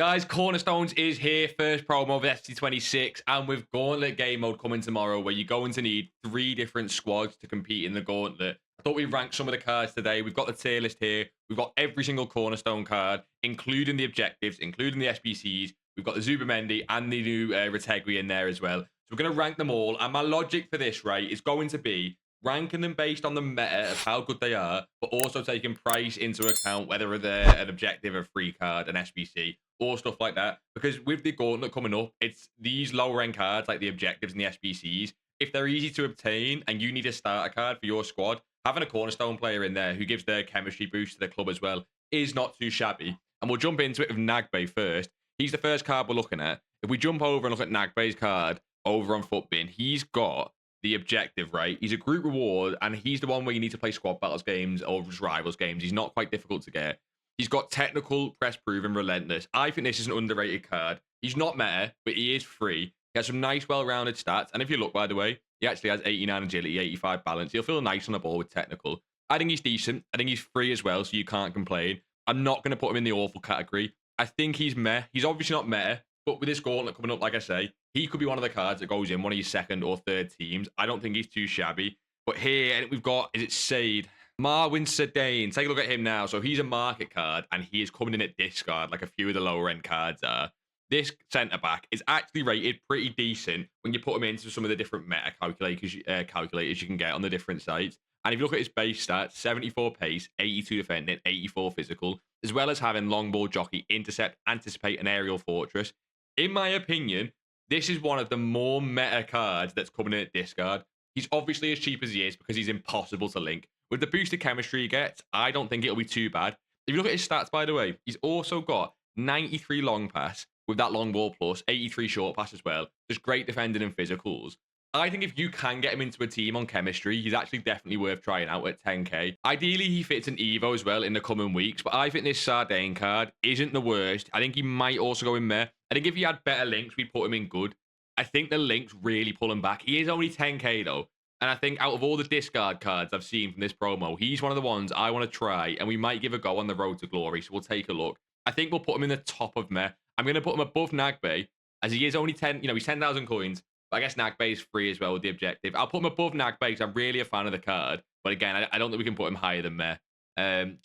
Guys, Cornerstones is here. First promo of FC26, and with Gauntlet game mode coming tomorrow, where you're going to need 3 different squads to compete in the Gauntlet. I thought we'd rank some of the cards today. We've got the tier list here. We've got every single Cornerstone card, including the objectives, including the SBCs. We've got the Zubamendi and the new Retegui in there as well. So we're going to rank them all. And my logic for this, right, is going to be ranking them based on the meta of how good they are, but also taking price into account, whether they're an objective, a free card, an SBC, or stuff like that. Because with the Gauntlet coming up, it's these lower end cards like the objectives and the SBCs. If they're easy to obtain and you need a starter card for your squad, having a Cornerstone player in there who gives their chemistry boost to the club as well is not too shabby. And we'll jump into it with Nagbe first. He's the first card we're looking at. If we jump over and look at Nagbe's card over on Footbin, he's got the objective, right? He's a group reward, and he's the one where you need to play squad battles games or just rivals games. He's not quite difficult to get. He's got technical, press proven, relentless. I think this is an underrated card. He's not meta, but he is free. He has some nice, well-rounded stats. And if you look, by the way, he actually has 89 agility, 85 balance. He'll feel nice on the ball with technical. I think he's decent. I think he's free as well, so you can't complain. I'm not going to put him in the awful category. I think he's meh. He's obviously not meta, but with this Gauntlet coming up, like I say, he could be one of the cards that goes in one of your second or third teams. I don't think he's too shabby. But here, we've got, is it Sade? Marwin Sedane. Take a look at him now. So he's a market card, and he is coming in at discard, like a few of the lower end cards are. This centre-back is actually rated pretty decent when you put him into some of the different meta calculators you can get on the different sites. And if you look at his base stats, 74 pace, 82 defending, 84 physical, as well as having long ball jockey, intercept, anticipate, and aerial fortress. In my opinion, this is one of the more meta cards that's coming in at discard. He's obviously as cheap as he is because he's impossible to link. With the boosted chemistry he gets, I don't think it'll be too bad. If you look at his stats, by the way, he's also got 93 long pass with that long ball plus, 83 short pass as well. Just great defending and physicals. I think if you can get him into a team on chemistry, he's actually definitely worth trying out at 10k. Ideally, he fits an Evo as well in the coming weeks, but I think this Sardane card isn't the worst. I think he might also go in there. I think if he had better links, we'd put him in good. I think the links really pull him back. He is only 10k though. And I think out of all the discard cards I've seen from this promo, he's one of the ones I want to try, and we might give a go on the road to glory, so we'll take a look. I think we'll put him in the top of meh. I'm going to put him above Nagbe, as he is only 10, he's 10,000 coins. But I guess Nagbe is free as well with the objective. I'll put him above Nagbe because I'm really a fan of the card. But again, I don't think we can put him higher than meh.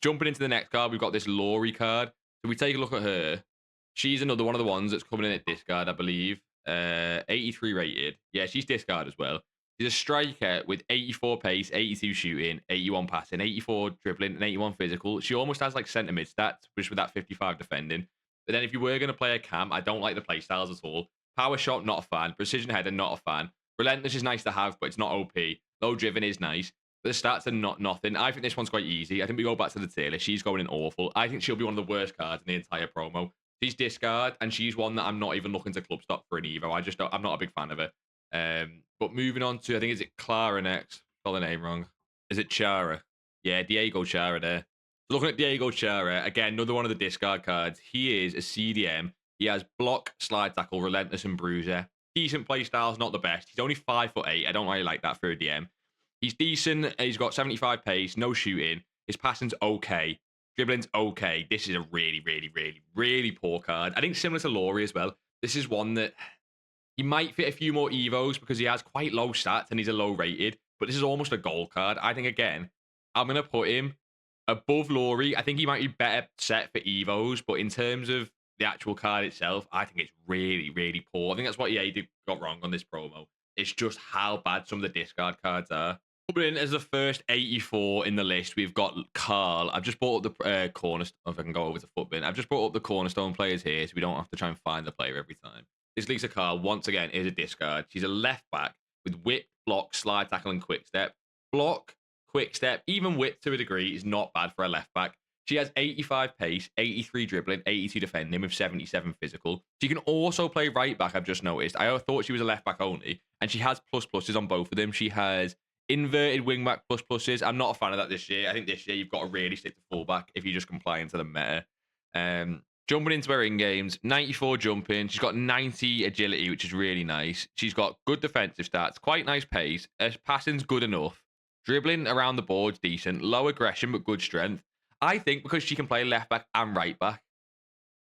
Jumping into the next card, we've got this Laurie card. So we take a look at her. She's another one of the ones that's coming in at discard, I believe. 83 rated. Yeah, she's discard as well. She's a striker with 84 pace, 82 shooting, 81 passing, 84 dribbling, and 81 physical. She almost has like centre mid stats, just with that 55 defending. But then if you were going to play a cam, I don't like the play styles at all. Power shot, not a fan. Precision header, not a fan. Relentless is nice to have, but it's not OP. Low driven is nice. But the stats are not nothing. I think this one's quite easy. I think we go back to the tier list. She's going in awful. I think she'll be one of the worst cards in the entire promo. She's discard, and she's one that I'm not even looking to club stock for an Evo. I'm not a big fan of her. But moving on to, I think, is it Clara next? Got the name wrong. Is it Chara? Yeah, Diego Chara there. So looking at Diego Chara, again, another one of the discard cards. He is a CDM. He has block, slide tackle, relentless, and bruiser. Decent play styles, not the best. He's only 5'8". I don't really like that for a DM. He's decent. He's got 75 pace, no shooting. His passing's okay. Dribbling's okay. This is a really, really, really, really poor card. I think similar to Laurie as well. This is one that he might fit a few more Evos because he has quite low stats and he's a low rated. But this is almost a gold card. I think, again, I'm going to put him above Laurie. I think he might be better set for Evos. But in terms of the actual card itself, I think it's really, really poor. I think that's what EA got wrong on this promo. It's just how bad some of the discard cards are. Coming in as the first 84 in the list, we've got Carl. I've just brought up the Cornerstone. If I can go over to Footbin. I've just brought up the Cornerstone players here, so we don't have to try and find the player every time. This Lisa Carl, once again, is a discard. She's a left back with whip, block, slide tackle, and quick step. Block, quick step, even whip to a degree is not bad for a left back. She has 85 pace, 83 dribbling, 82 defending with 77 physical. She can also play right back, I've just noticed. I thought she was a left back only, and she has plus pluses on both of them. She has inverted wing back plus pluses. I'm not a fan of that this year. I think this year you've got to really stick to fullback if you just comply into the meta. Jumping into her in games, 94 jumping. She's got 90 agility, which is really nice. She's got good defensive stats, quite nice pace. Her passing's good enough. Dribbling around the board's decent. Low aggression, but good strength. I think because she can play left back and right back,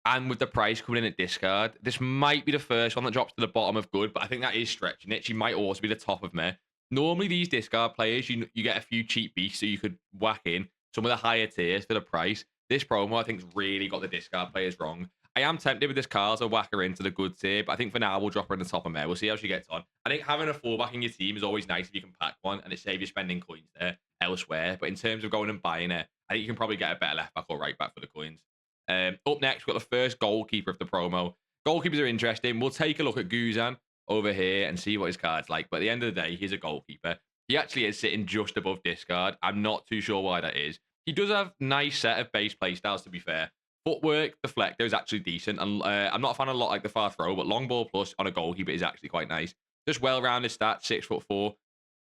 And with the price coming in at discard, this might be the first one that drops to the bottom of good, but I think that is stretching it. She might also be the top of meh. Normally, these discard players, you get a few cheap beasts, so you could whack in some of the higher tiers for the price. This promo, I think, has really got the discard players wrong. I am tempted with this card to whack her into the good tier, but I think for now, we'll drop her in the top of meh. We'll see how she gets on. I think having a fullback in your team is always nice if you can pack one, and it saves you spending coins there elsewhere. But in terms of going and buying it, I think you can probably get a better left back or right back for the coins. Up next, we've got the first goalkeeper of the promo. Goalkeepers are interesting. We'll take a look at Guzan over here and see what his card's like. But at the end of the day, he's a goalkeeper. He actually is sitting just above discard. I'm not too sure why that is. He does have nice set of base playstyles, to be fair. Footwork, deflector is actually decent. And I'm not a fan of a lot like the far throw, but long ball plus on a goalkeeper is actually quite nice. Just well-rounded stats, 6'4".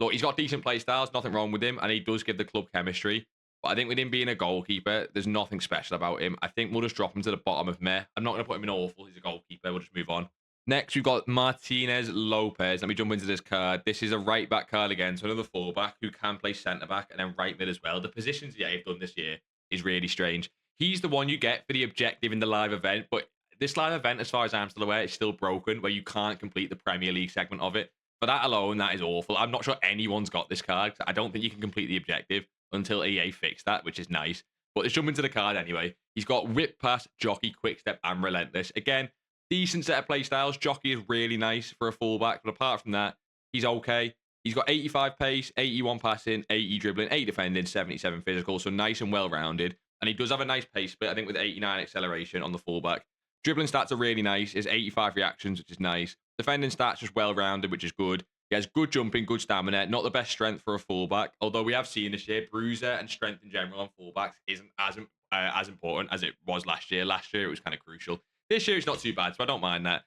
Look, he's got decent playstyles, nothing wrong with him, and he does give the club chemistry. But I think with him being a goalkeeper, there's nothing special about him. I think we'll just drop him to the bottom of meh. I'm not going to put him in awful. He's a goalkeeper. We'll just move on. Next, we've got Martinez Lopez. Let me jump into this card. This is a right back card again. So another fullback who can play centre back and then right mid as well. The positions they've done this year is really strange. He's the one you get for the objective in the live event. But this live event, as far as I'm still aware, is still broken where you can't complete the Premier League segment of it. For that alone, that is awful. I'm not sure anyone's got this card. I don't think you can complete the objective until EA fixed that, which is nice. But let's jump into the card anyway. He's got whip pass, jockey, quick step, and relentless. Again, decent set of play styles. Jockey is really nice for a fullback, but apart from that, he's okay. He's got 85 pace, 81 passing, 80 dribbling, 8 defending, 77 physical, so nice and well-rounded. And he does have a nice pace split, I think, with 89 acceleration on the fullback. Dribbling stats are really nice. His 85 reactions, which is nice. Defending stats just well-rounded, which is good. He has good jumping, good stamina. Not the best strength for a fullback, although we have seen this year, bruiser and strength in general on fullbacks isn't as important as it was last year. Last year, it was kind of crucial. This year, it's not too bad, so I don't mind that.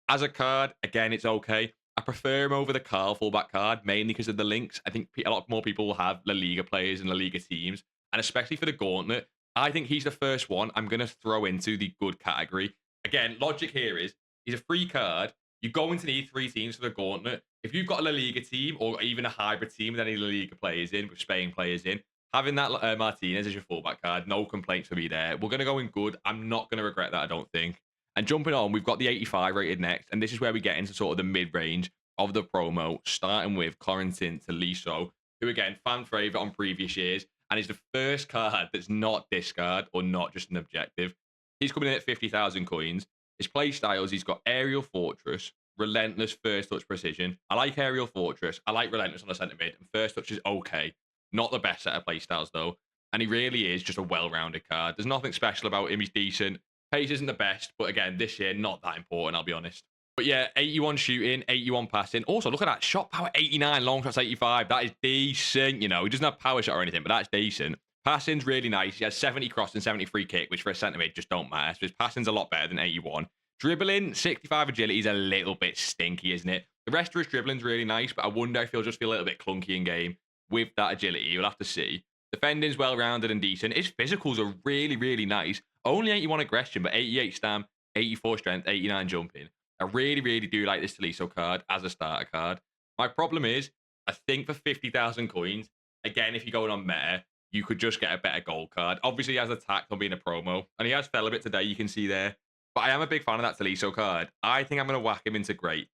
As a card, again, it's okay. I prefer him over the Carl fullback card, mainly because of the links. I think a lot more people will have La Liga players and La Liga teams, and especially for the Gauntlet, I think he's the first one I'm going to throw into the good category. Again, logic here is, he's a free card. You're going to need 3 teams for the Gauntlet. If you've got a La Liga team or even a hybrid team with any La Liga players in, with Spain players in, having that Martinez as your fullback card, no complaints for me there. We're going to go in good. I'm not going to regret that, I don't think. And jumping on, we've got the 85 rated next, and this is where we get into sort of the mid-range of the promo, starting with Corentin Tolisso, who, again, fan favourite on previous years, and is the first card that's not discard or not just an objective. He's coming in at 50,000 coins. His play styles, he's got Aerial Fortress, Relentless, First Touch Precision. I like Aerial Fortress. I like Relentless on the centre mid, and First Touch is okay. Not the best set of play styles, though. And he really is just a well-rounded card. There's nothing special about him. He's decent. Pace isn't the best, but again, this year, not that important, I'll be honest. But yeah, 81 shooting, 81 passing. Also, look at that. Shot power 89, long shots 85. That is decent, you know. He doesn't have power shot or anything, but that's decent. Passing's really nice. He has 70 cross and 70 free kick, which for a centre mid just don't matter. So his passing's a lot better than 81. Dribbling, 65 agility is a little bit stinky, isn't it? The rest of his dribbling's really nice, but I wonder if he'll just feel a little bit clunky in game with that agility. You'll have to see. Defending's well-rounded and decent. His physicals are really, really nice. Only 81 aggression, but 88 stam, 84 strength, 89 jumping. I really, really do like this Tolisso card as a starter card. My problem is, I think for 50,000 coins, again, if you're going on meta, you could just get a better gold card. Obviously, he has attacked on being a promo, and he has fell a bit today, you can see there. But I am a big fan of that Tolisso card. I think I'm going to whack him into great,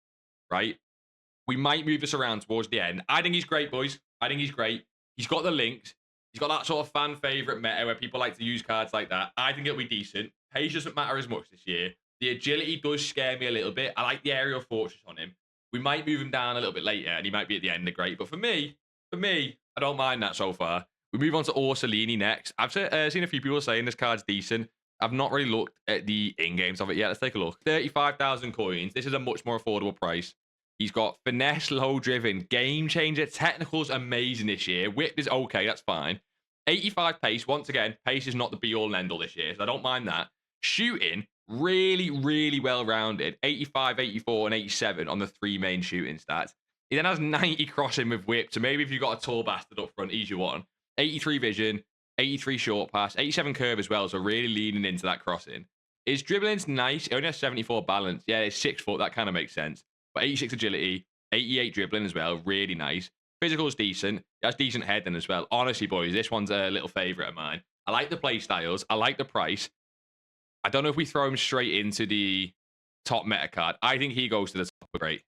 right? We might move this around towards the end. I think he's great, boys. I think he's great. He's got the links. He's got that sort of fan favorite meta where people like to use cards like that. I think it'll be decent. Pace doesn't matter as much this year. The agility does scare me a little bit. I like the aerial fortress on him. We might move him down a little bit later, and he might be at the end of great. But for me, I don't mind that so far. We move on to Orsolini next. I've seen a few people saying this card's decent. I've not really looked at the in-games of it yet. Let's take a look. 35,000 coins. This is a much more affordable price. He's got finesse, low driven, game changer, technicals amazing this year. Whip is okay, that's fine. 85 pace. Once again, pace is not the be-all and end-all this year, so I don't mind that. Shooting, really, really well-rounded. 85, 84, and 87 on the 3 main shooting stats. He then has 90 crossing with whip, so maybe if you've got a tall bastard up front, he's your one. 83 vision, 83 short pass, 87 curve as well, so really leaning into that crossing. His dribbling's nice. He only has 74 balance. Yeah, it's 6 foot. That kind of makes sense. But 86 agility, 88 dribbling as well. Really nice. Physical's decent. He has decent heading as well. Honestly, boys, this one's a little favourite of mine. I like the play styles. I like the price. I don't know if we throw him straight into the top meta card. I think he goes to the top of great.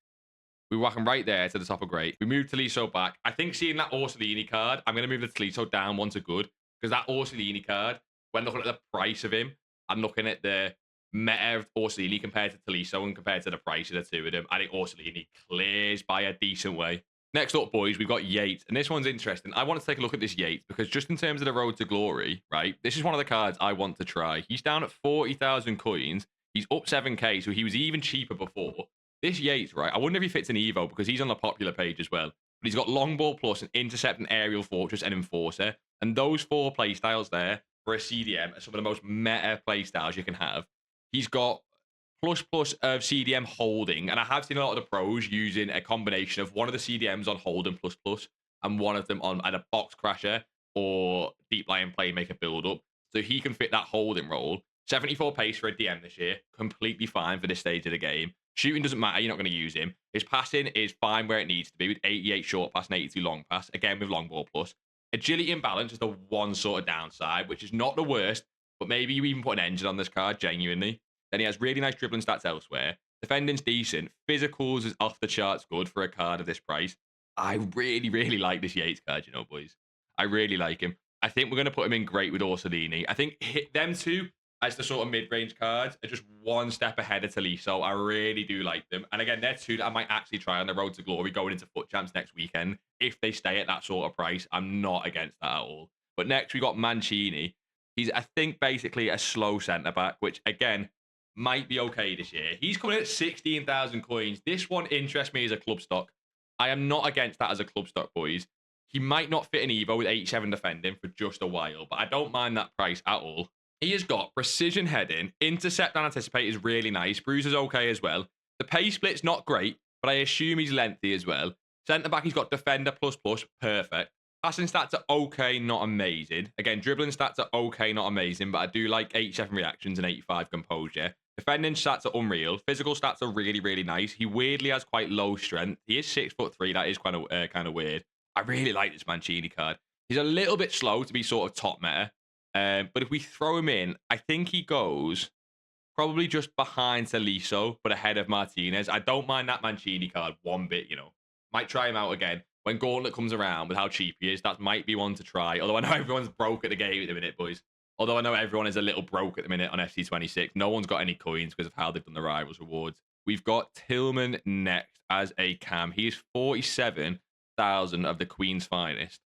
We whack him right there to the top of great. We move Taliso back. I think seeing that Orsolini card, I'm going to move the Taliso down one to good because that Orsolini card, when looking at the price of him and looking at the meta of Orsolini compared to Taliso and compared to the price of the two of them, I think Orsolini clears by a decent way. Next up, boys, we've got Yates. And this one's interesting. I want to take a look at this Yates because just in terms of the road to glory, right, this is one of the cards I want to try. He's down at 40,000 coins. He's up 7k, so he was even cheaper before. This Yates, right, I wonder if he fits an Evo because he's on the popular page as well. But he's got Long Ball Plus, an Intercept, an Aerial Fortress, and Enforcer. And those 4 playstyles there for a CDM are some of the most meta playstyles you can have. He's got plus of CDM holding. And I have seen a lot of the pros using a combination of one of the CDMs on hold and plus and one of them on either Box Crasher or Deep Lion Playmaker build-up. So he can fit that holding role. 74 pace for a DM this year. Completely fine for this stage of the game. Shooting doesn't matter. You're not going to use him. His passing is fine where it needs to be with 88 short pass and 82 long pass. Again, with long ball plus. Agility and balance is the one sort of downside, which is not the worst, but maybe you even put an engine on this card, genuinely. Then he has really nice dribbling stats elsewhere. Defending's decent. Physicals is off the charts good for a card of this price. I really, really like this Yates card, you know, boys. I really like him. I think we're going to put him in great with Orsolini. I think them two as the sort of mid-range cards are just one step ahead of Taliso. I really do like them. And again, they're two that I might actually try on the road to glory going into FUT Champs next weekend. If they stay at that sort of price, I'm not against that at all. But next, we got Mancini. He's, I think, basically a slow centre-back, which, again, might be okay this year. He's coming in at 16,000 coins. This one interests me as a club stock. I am not against that as a club stock, boys. He might not fit an Evo with 87 defending for just a while, but I don't mind that price at all. He has got precision heading, intercept and anticipate is really nice. Bruise is okay as well. The pace split's not great, but I assume he's lengthy as well. Centre back, he's got defender plus, perfect. Passing stats are okay, not amazing. Again, dribbling stats are okay, not amazing, but I do like 87 reactions and 85 composure. Defending stats are unreal. Physical stats are really, really nice. He weirdly has quite low strength. He is 6'3". That is kind of weird. I really like this Mancini card. He's a little bit slow to be sort of top meta. But if we throw him in, I think he goes probably just behind Taliso, but ahead of Martinez. I don't mind that Mancini card one bit, you know. Might try him out again. When Gauntlet comes around with how cheap he is, that might be one to try. Although I know everyone's broke at the game at the minute, boys. Although I know everyone is a little broke at the minute on FC26. No one's got any coins because of how they've done the Rivals rewards. We've got Tillman next as a cam. He is 47,000 of the Queen's finest.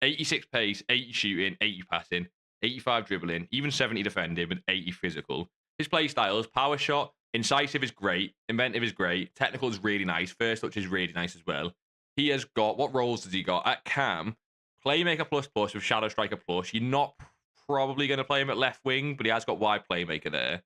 86 pace, 80 shooting, 80 passing. 85 dribbling, even 70 defending with 80 physical. His play styles, power shot, incisive is great, inventive is great, technical is really nice, first touch is really nice as well. He has got, what roles does he got? At cam, playmaker plus with shadow striker plus. You're not probably going to play him at left wing, but he has got wide playmaker there.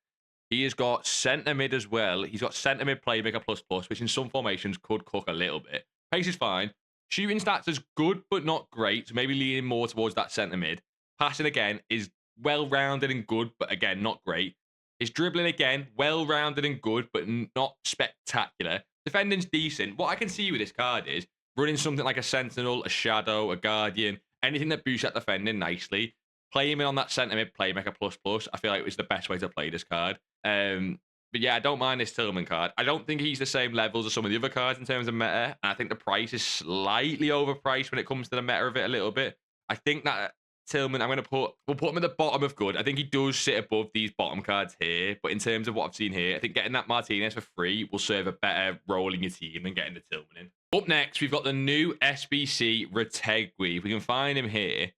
He has got centre mid as well. He's got centre mid playmaker plus, which in some formations could cook a little bit. Pace is fine. Shooting stats is good, but not great. So maybe leaning more towards that centre mid. Passing, again, is well-rounded and good, but again, not great. His dribbling, again, well-rounded and good, but not spectacular. Defending's decent. What I can see with this card is running something like a Sentinel, a Shadow, a Guardian, anything that boosts that defending nicely. Play him in on that centre mid playmaker plus. I feel like it's the best way to play this card. But yeah, I don't mind this Tillman card. I don't think he's the same levels as some of the other cards in terms of meta. And I think the price is slightly overpriced when it comes to the meta of it a little bit. I think that Tillman, we'll put him at the bottom of good. I think he does sit above these bottom cards here. But in terms of what I've seen here, I think getting that Martinez for free will serve a better role in your team than getting the Tillman in. Up next, we've got the new SBC Retegui. We can find him here.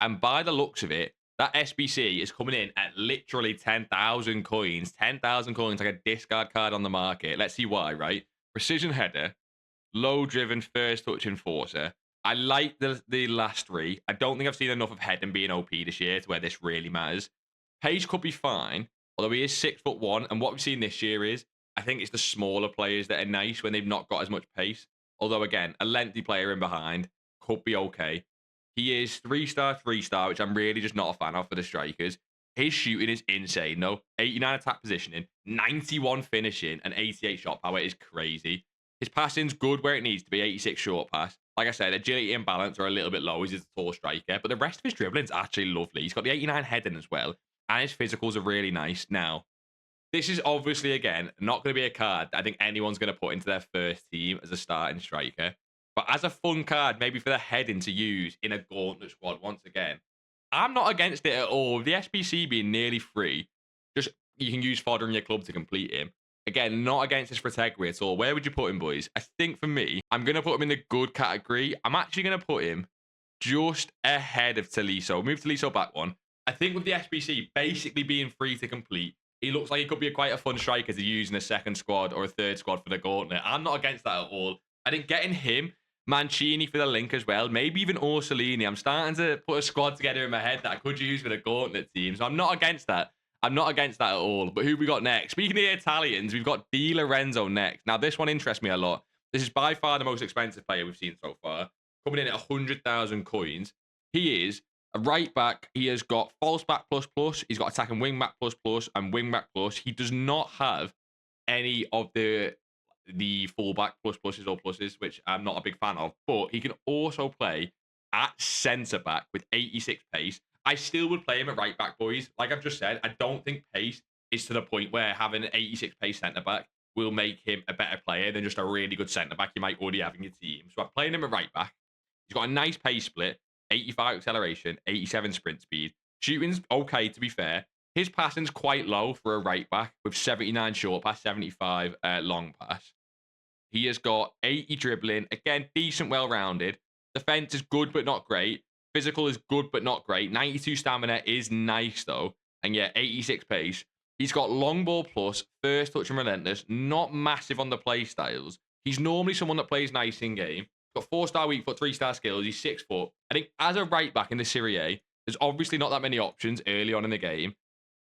And by the looks of it, that SBC is coming in at literally 10,000 coins. 10,000 coins, like a discard card on the market. Let's see why, right? Precision header, low-driven first touch enforcer. I like the last three. I don't think I've seen enough of heading being OP this year to where this really matters. Pace could be fine, although he is 6'1", and what we've seen this year is, I think it's the smaller players that are nice when they've not got as much pace. Although, again, a lengthy player in behind could be okay. He is 3-star, which I'm really just not a fan of for the strikers. His shooting is insane, though. 89 attack positioning, 91 finishing, and 88 shot power is crazy. His passing's good where it needs to be, 86 short pass. Like I said, agility and balance are a little bit low. He's a tall striker, but the rest of his dribbling's actually lovely. He's got the 89 heading as well, and his physicals are really nice. Now, This is obviously, again, not going to be a card that I think anyone's going to put into their first team as a starting striker. But as a fun card, maybe for the heading to use in a gauntlet squad once again, I'm not against it at all. The SBC being nearly free, just you can use fodder in your club to complete him. Again, not against this category at all. Where would you put him, boys? I think for me, I'm going to put him in the good category. I'm actually going to put him just ahead of Tolisso. Move Tolisso back one. I think with the SBC basically being free to complete, he looks like he could be quite a fun striker to use in a second squad or a third squad for the gauntlet. I'm not against that at all. I think getting him, Mancini for the link as well, maybe even Orsolini. I'm starting to put a squad together in my head that I could use for the gauntlet team. So I'm not against that. I'm not against that at all. But who we got next? Speaking of the Italians, we've got Di Lorenzo next. Now, this one interests me a lot. This is by far the most expensive player we've seen so far, coming in at 100,000 coins. He is a right back. He has got false back plus plus. He's got attacking wing back plus plus and wing back plus. He does not have any of the full back plus pluses or pluses, which I'm not a big fan of. But he can also play at centre back with 86 pace. I still would play him at right back, boys. Like I've just said, I don't think pace is to the point where having an 86 pace centre back will make him a better player than just a really good centre back you might already have in your team. So I'm playing him at right back. He's got a nice pace split, 85 acceleration, 87 sprint speed. Shooting's okay, to be fair. His passing's quite low for a right back with 79 short pass, 75 long pass. He has got 80 dribbling. Again, decent, well-rounded. Defense is good, but not great. Physical is good, but not great. 92 stamina is nice, though. And yeah, 86 pace. He's got long ball plus, first touch and relentless. Not massive on the play styles. He's normally someone that plays nice in game. Got 4-star weak foot, 3-star skills. He's 6 foot. I think as a right back in the Serie A, there's obviously not that many options early on in the game.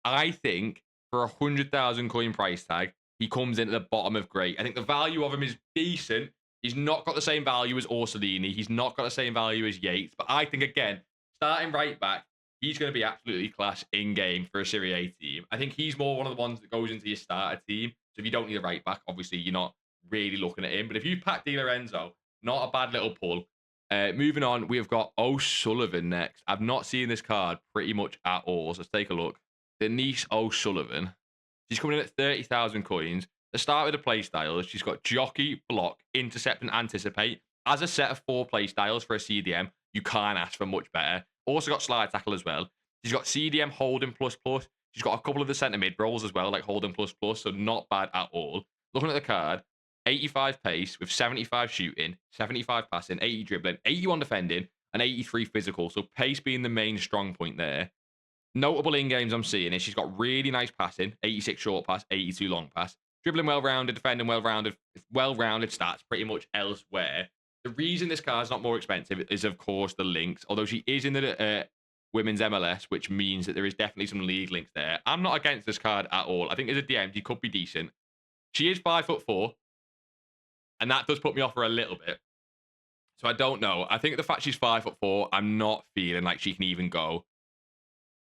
I think for a 100,000 coin price tag, he comes into the bottom of great. I think the value of him is decent. He's not got the same value as Orsolini. He's not got the same value as Yates. But I think, again, starting right back, he's going to be absolutely class in-game for a Serie A team. I think he's more one of the ones that goes into your starter team. So if you don't need a right back, obviously you're not really looking at him. But if you pack Di Lorenzo, not a bad little pull. Moving on, we've got O'Sullivan next. I've not seen this card pretty much at all. So let's take a look. Denise O'Sullivan. She's coming in at 30,000 coins. To start with the play styles, she's got jockey, block, intercept, and anticipate. As a set of 4 play styles for a CDM, you can't ask for much better. Also got slide tackle as well. She's got CDM holding plus plus. She's got a couple of the centre mid roles as well, like holding plus plus, so not bad at all. Looking at the card, 85 pace with 75 shooting, 75 passing, 80 dribbling, 81 defending, and 83 physical. So pace being the main strong point there. Notable in games I'm seeing is she's got really nice passing, 86 short pass, 82 long pass. Dribbling well-rounded, defending well-rounded stats pretty much elsewhere. The reason this card's not more expensive is, of course, the links. Although she is in the women's MLS, which means that there is definitely some league links there. I'm not against this card at all. I think as a DM, she could be decent. She is 5'4", and that does put me off her a little bit. So I don't know. I think the fact she's 5'4", I'm not feeling like she can even go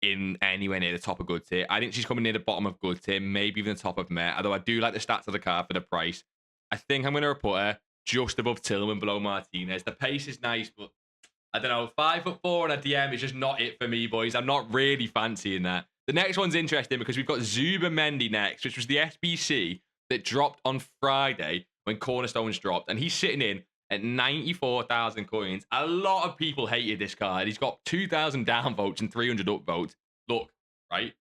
in anywhere near the top of good tier. I think she's coming near the bottom of good tier, maybe even the top of meh. Although I do like the stats of the card for the price. I think I'm going to put her just above Tillman, below Martinez. The pace is nice, but I don't know. 5'4" and a DM is just not it for me, boys. I'm not really fancying that. The next one's interesting because we've got Zubamendi next, which was the SBC that dropped on Friday when Cornerstones dropped. And he's sitting in at 94,000 coins. A lot of people hated this card. He's got 2,000 down votes and 300 up votes. Look, right?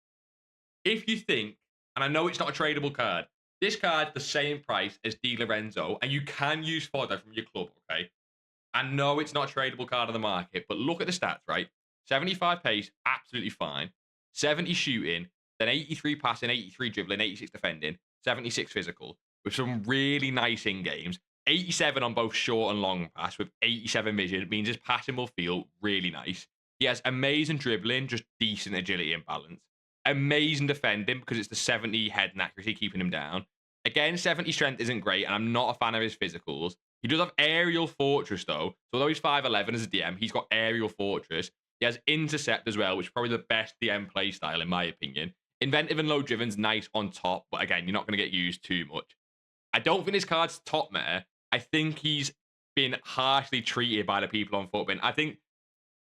If you think, and I know it's not a tradable card, this card's the same price as Di Lorenzo, and you can use fodder from your club, okay? I know it's not a tradable card on the market, but look at the stats, right? 75 pace, absolutely fine. 70 shooting, then 83 passing, 83 dribbling, 86 defending, 76 physical, with some really nice in-games. 87 on both short and long pass with 87 vision. It means his passing will feel really nice. He has amazing dribbling, just decent agility and balance. Amazing defending because it's the 70 head and accuracy keeping him down. Again, 70 strength isn't great, and I'm not a fan of his physicals. He does have aerial fortress, though. So although he's 5'11 as a DM, he's got aerial fortress. He has intercept as well, which is probably the best DM play style, in my opinion. Inventive and low driven's nice on top, but again, you're not going to get used too much. I don't think this card's top meta. I think he's been harshly treated by the people on Footbin. I think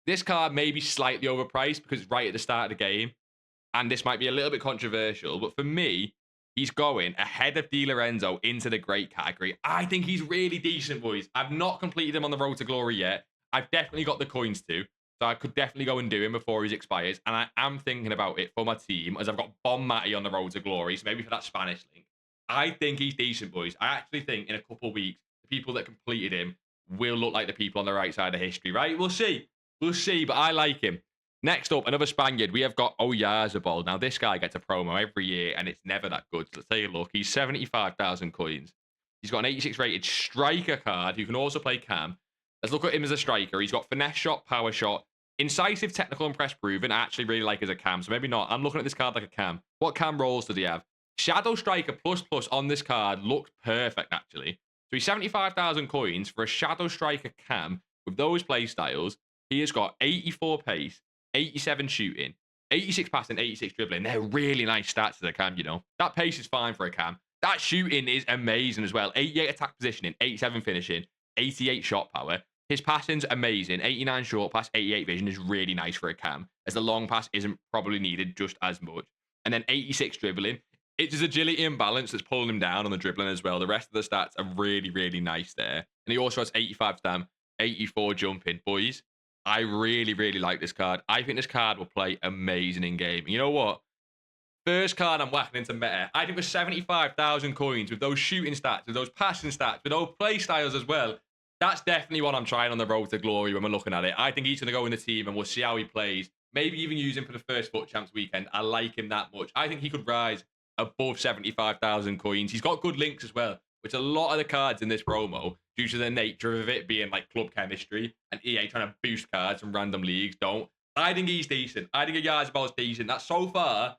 this card may be slightly overpriced because it's right at the start of the game. And this might be a little bit controversial. But for me, he's going ahead of Di Lorenzo into the great category. I think he's really decent, boys. I've not completed him on the road to glory yet. I've definitely got the coins too. So I could definitely go and do him before he expires. And I am thinking about it for my team, as I've got Bon Matty on the road to glory. So maybe for that Spanish link. I think he's decent, boys. I actually think in a couple of weeks, the people that completed him will look like the people on the right side of history, right? We'll see. We'll see, but I like him. Next up, another Spaniard. We have got Oyarzabal. Now, this guy gets a promo every year, and it's never that good. So let's take a look. He's 75,000 coins. He's got an 86 rated striker card who can also play cam. Let's look at him as a striker. He's got finesse shot, power shot, incisive, technical, and press proven. I actually really like as a cam, so maybe not. I'm looking at this card like a cam. What cam roles does he have? Shadow Striker plus on this card looks perfect, actually. So he's 75,000 coins for a Shadow Striker cam with those play styles. He has got 84 pace, 87 shooting, 86 passing, 86 dribbling. They're really nice stats as a cam, you know. That pace is fine for a cam. That shooting is amazing as well. 88 attack positioning, 87 finishing, 88 shot power. His passing's amazing. 89 short pass, 88 vision is really nice for a cam, as the long pass isn't probably needed just as much. And then 86 dribbling. It's his agility and balance that's pulling him down on the dribbling as well. The rest of the stats are really, really nice there. And he also has 85 stam, 84 jumping. Boys, I really, really like this card. I think this card will play amazing in game. And you know what? First card I'm whacking into meta. I think with 75,000 coins, with those shooting stats, with those passing stats, with those play styles as well, that's definitely what I'm trying on the road to glory when we're looking at it. I think he's going to go in the team and we'll see how he plays. Maybe even use him for the first FUT Champs weekend. I like him that much. I think he could rise above 75,000 coins. He's got good links as well, which a lot of the cards in this promo, due to the nature of it being like club chemistry and EA trying to boost cards from random leagues, don't. I think he's decent. I think Oyarzabal is decent. That's so far,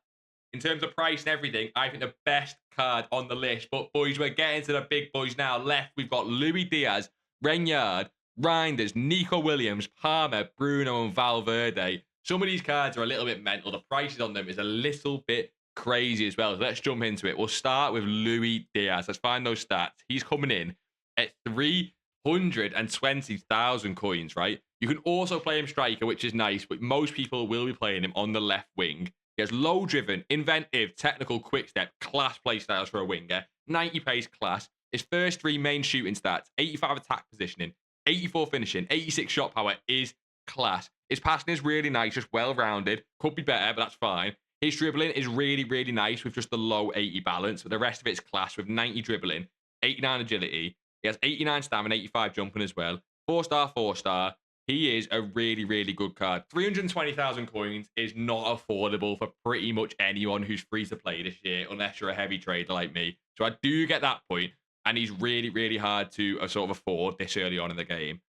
in terms of price and everything, I think the best card on the list. But boys, we're getting to the big boys now. Left, we've got Luis Diaz, Renyard, Reinders, Nico Williams, Palmer, Bruno, and Valverde. Some of these cards are a little bit mental. The prices on them is a little bit crazy as well. So let's jump into it. We'll start with Luis Diaz. Let's find those stats. He's coming in at 320,000 coins, right? You can also play him striker, which is nice, but most people will be playing him on the left wing. He has low driven, inventive, technical, quick step, class play styles for a winger, 90 pace class. His first three main shooting stats, 85 attack positioning, 84 finishing, 86 shot power is class. His passing is really nice, just well-rounded. Could be better, but that's fine. His dribbling is really, really nice with just the low 80 balance, but the rest of it's class with 90 dribbling, 89 agility. He has 89 stamina, 85 jumping as well. 4-star, 4-star. He is a really, really good card. 320,000 coins is not affordable for pretty much anyone who's free to play this year, unless you're a heavy trader like me. So I do get that point, and he's really, really hard to sort of afford this early on in the game.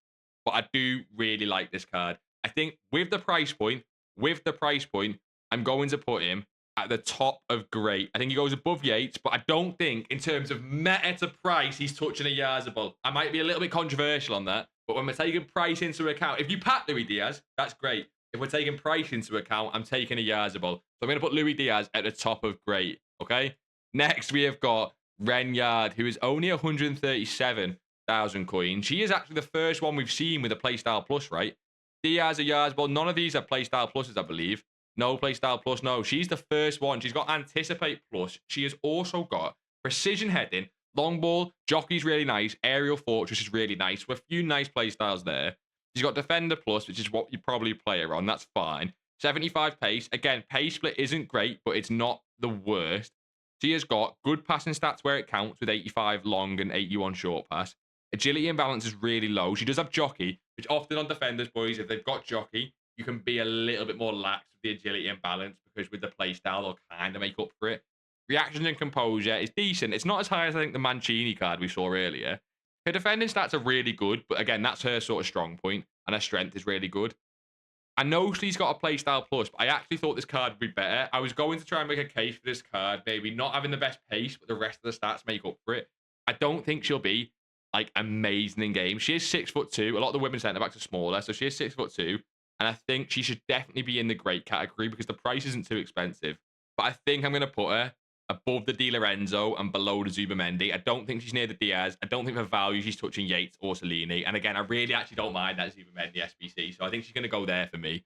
But I do really like this card. I think with the price point, I'm going to put him at the top of great. I think he goes above Yates, but I don't think in terms of meta to price, he's touching Oyarzabal. I might be a little bit controversial on that, but when we're taking price into account, if you pack Luis Diaz, that's great. If we're taking price into account, I'm taking Oyarzabal. So I'm going to put Luis Diaz at the top of great, okay? Next, we have got Renyard, who is only 137,000 coins. She is actually the first one we've seen with a Playstyle Plus, right? Diaz, Oyarzabal, none of these are Playstyle Pluses, I believe. No Playstyle Plus, no. She's the first one. She's got Anticipate Plus. She has also got Precision Heading, Long Ball, Jockey's really nice, Aerial Fortress is really nice, with a few nice playstyles there. She's got Defender Plus, which is what you probably play her on. That's fine. 75 pace. Again, pace split isn't great, but it's not the worst. She has got good passing stats where it counts with 85 long and 81 short pass. Agility and balance is really low. She does have Jockey, which often on defenders, boys, if they've got Jockey, you can be a little bit more lax with the agility and balance because with the playstyle, they'll kind of make up for it. Reaction and composure is decent. It's not as high as I think the Mancini card we saw earlier. Her defending stats are really good, but again, that's her sort of strong point, and her strength is really good. I know she's got a Playstyle Plus, but I actually thought this card would be better. I was going to try and make a case for this card, maybe not having the best pace, but the rest of the stats make up for it. I don't think she'll be like amazing in game. She is 6'2". A lot of the women's centre backs are smaller, so she is 6'2". And I think she should definitely be in the great category because the price isn't too expensive. But I think I'm going to put her above the Di Lorenzo and below the Zubamendi. I don't think she's near the Diaz. I don't think for value she's touching Yates or Cellini. And again, I really actually don't mind that Zubamendi SBC. So I think she's going to go there for me.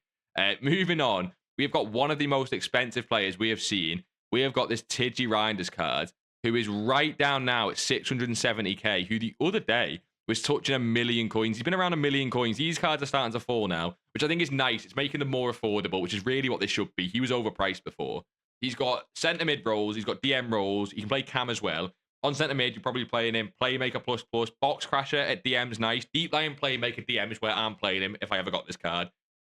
Moving on, we've got one of the most expensive players we have seen we have got this Tidgy Reinders card, who is right down now at 670k, who the other day was touching 1,000,000 coins. He's been around 1,000,000 coins. These cards are starting to fall now, which I think is nice. It's making them more affordable, which is really what they should be. He was overpriced before. He's got centre mid roles. He's got DM roles. He can play cam as well. On centre mid, you're probably playing him Playmaker plus plus. Box Crasher at DM's nice. Deep Line Playmaker DM is where I'm playing him if I ever got this card.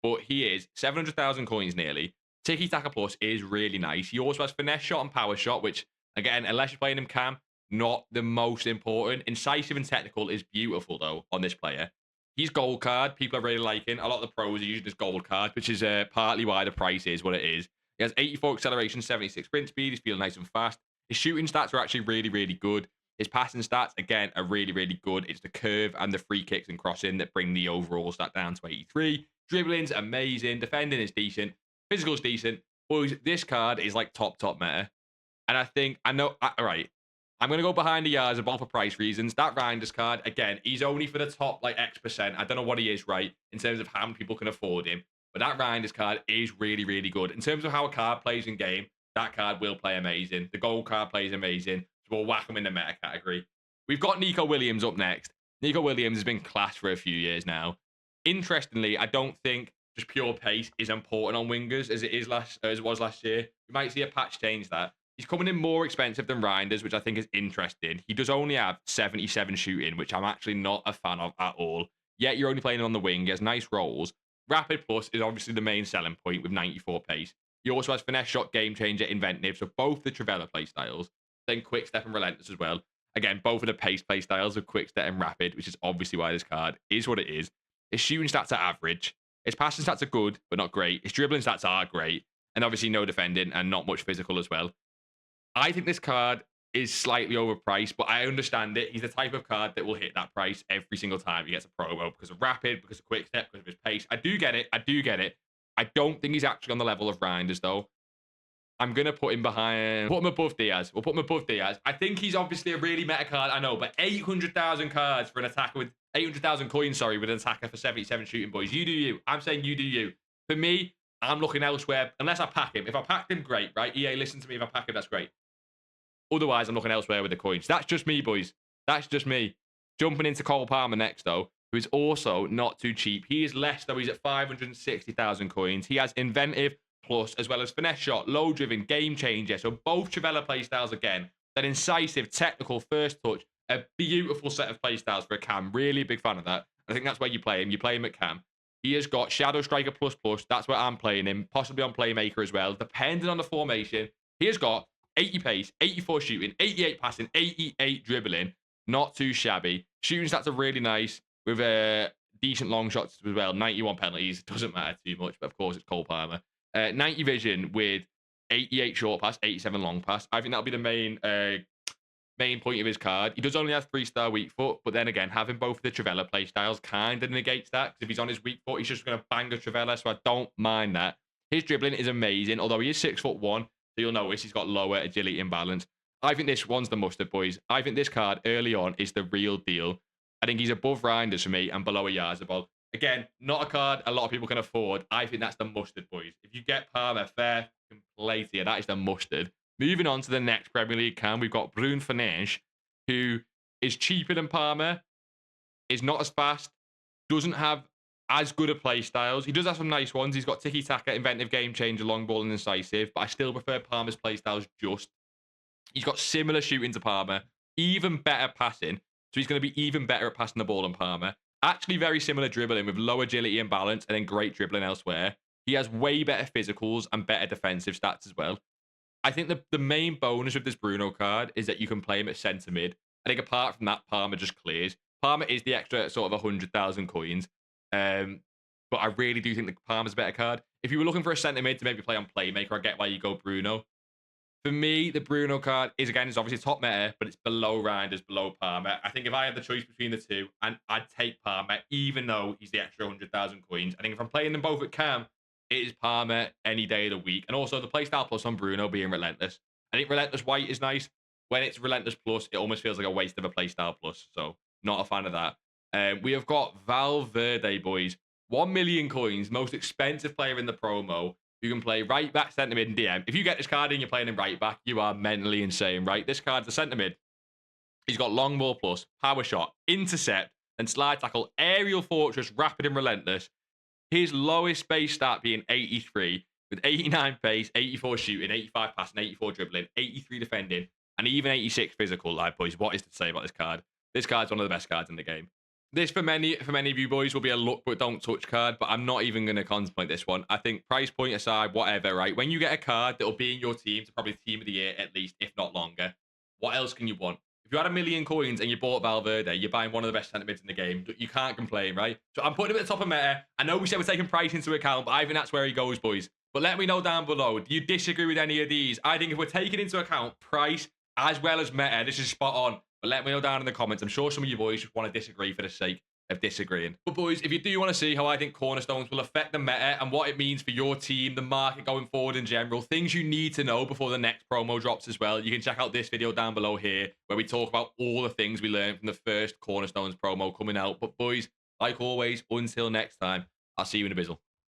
But he is 700,000 coins nearly. Tiki Taka Plus is really nice. He also has Finesse Shot and Power Shot, which, again, unless you're playing him cam, not the most important. Incisive and Technical is beautiful, though, on this player. He's gold card. People are really liking. A lot of the pros are using this gold card, which is partly why the price is what it is. He has 84 acceleration, 76 sprint speed. He's feeling nice and fast. His shooting stats are actually really, really good. His passing stats, again, are really, really good. It's the curve and the free kicks and crossing that bring the overall stat down to 83. Dribbling's amazing. Defending is decent. Physical's decent. Boys, this card is like top meta. And all right, I'm going to go behind the yards for price reasons. That Reinders card, again, he's only for the top like X%. I don't know what he is, right, in terms of how many people can afford him. But that Reinders card is really, really good. In terms of how a card plays in game, that card will play amazing. The gold card plays amazing. So we'll whack him in the meta category. We've got Nico Williams up next. Nico Williams has been class for a few years now. Interestingly, I don't think just pure pace is important on wingers as it was last year. You might see a patch change that. He's coming in more expensive than Reinders, which I think is interesting. He does only have 77 shooting, which I'm actually not a fan of at all. Yet you're only playing him on the wing. He has nice rolls. Rapid Plus is obviously the main selling point with 94 pace. He also has Finesse Shot, Game Changer, Inventive, so both the Trivella playstyles. Then Quick Step and Relentless as well. Again, both of the pace playstyles of Quick Step and Rapid, which is obviously why this card is what it is. His shooting stats are average. His passing stats are good, but not great. His dribbling stats are great. And obviously no defending and not much physical as well. I think this card is slightly overpriced, but I understand it. He's the type of card that will hit that price every single time he gets a promo because of Rapid, because of Quick Step, because of his pace. I do get it. I don't think he's actually on the level of Reinders, though. I'm going to put him above Diaz. We'll put him above Diaz. I think he's obviously a really meta card, I know, but 800,000 cards for an attacker with 800,000 coins, sorry, with an attacker for 77 shooting, boys. You do you. I'm saying you do you. For me, I'm looking elsewhere, unless I pack him. If I packed him, great, right? EA, listen to me. If I pack him, that's great. Otherwise, I'm looking elsewhere with the coins. That's just me, boys. That's just me. Jumping into Cole Palmer next, though, who is also not too cheap. He is less, though. He's at 560,000 coins. He has Inventive Plus, as well as Finesse Shot, Low Driven, Game Changer. So both Trivella playstyles again. Then Incisive, Technical, First Touch. A beautiful set of playstyles for a cam. Really big fan of that. I think that's where you play him. You play him at cam. He has got Shadow Striker Plus Plus. That's where I'm playing him. Possibly on Playmaker as well. Depending on the formation. He has got 80 pace, 84 shooting, 88 passing, 88 dribbling. Not too shabby. Shooting stats are really nice with decent long shots as well. 91 penalties. Doesn't matter too much, but of course it's Cole Palmer. 90 vision with 88 short pass, 87 long pass. I think that'll be the main point of his card. He does only have 3-star weak foot, but then again, having both of the Trivella playstyles kind of negates that. Because if he's on his weak foot, he's just going to bang a Trivella, so I don't mind that. His dribbling is amazing, although he is 6'1", so you'll notice he's got lower agility and balance. I think this one's the mustard, boys. I think this card early on is the real deal. I think he's above Reinders for me and below a Yarzabal. Again, not a card a lot of people can afford. I think that's the mustard, boys. If you get Palmer, fair play to you. That is the mustard. Moving on to the next Premier League cam, we've got Bruno Fernandes, who is cheaper than Palmer, is not as fast, doesn't have as good a play styles. He does have some nice ones. He's got tiki-taka, inventive, game changer, long ball, and incisive, but I still prefer Palmer's play styles just. He's got similar shooting to Palmer, even better passing, so he's going to be even better at passing the ball than Palmer. Actually very similar dribbling with low agility and balance and then great dribbling elsewhere. He has way better physicals and better defensive stats as well. I think the main bonus of this Bruno card is that you can play him at centre mid. I think apart from that, Palmer just clears. Palmer is the extra sort of 100,000 coins. But I really do think that Palmer's a better card. If you were looking for a centre mid to maybe play on Playmaker, I get why you go Bruno. For me, the Bruno card is obviously top meta, but it's below Reinders, below Palmer. I think if I had the choice between the two, and I'd take Palmer, even though he's the extra 100,000 coins. I think if I'm playing them both at cam, it is Palmer any day of the week. And also the playstyle plus on Bruno being Relentless. I think Relentless White is nice. When it's Relentless Plus, it almost feels like a waste of a playstyle plus. So not a fan of that. We have got Valverde, boys. 1 million coins, most expensive player in the promo. You can play right back, centre mid, and DM. If you get this card and you're playing in right back, you are mentally insane, right? This card's a centre mid. He's got long ball plus, power shot, intercept, and slide tackle, aerial fortress, rapid and relentless. His lowest base stat being 83, with 89 pace, 84 shooting, 85 passing, 84 dribbling, 83 defending, and even 86 physical. Like, boys, what is to say about this card? This card's one of the best cards in the game. This, for many of you boys, will be a look but don't touch card, but I'm not even going to contemplate this one. I think price point aside, whatever, right? When you get a card that'll be in your team to probably team of the year at least, if not longer, what else can you want? If you had 1 million coins and you bought Valverde, you're buying one of the best centre mids in the game. You can't complain, right? So I'm putting him at the top of meta. I know we said we're taking price into account, but I think that's where he goes, boys. But let me know down below. Do you disagree with any of these? I think if we're taking into account price as well as meta, this is spot on. But let me know down in the comments. I'm sure some of you boys just want to disagree for the sake of disagreeing. But boys, if you do want to see how I think Cornerstones will affect the meta and what it means for your team, the market going forward in general, things you need to know before the next promo drops as well, you can check out this video down below here where we talk about all the things we learned from the first Cornerstones promo coming out. But boys, like always, until next time, I'll see you in a bizzle.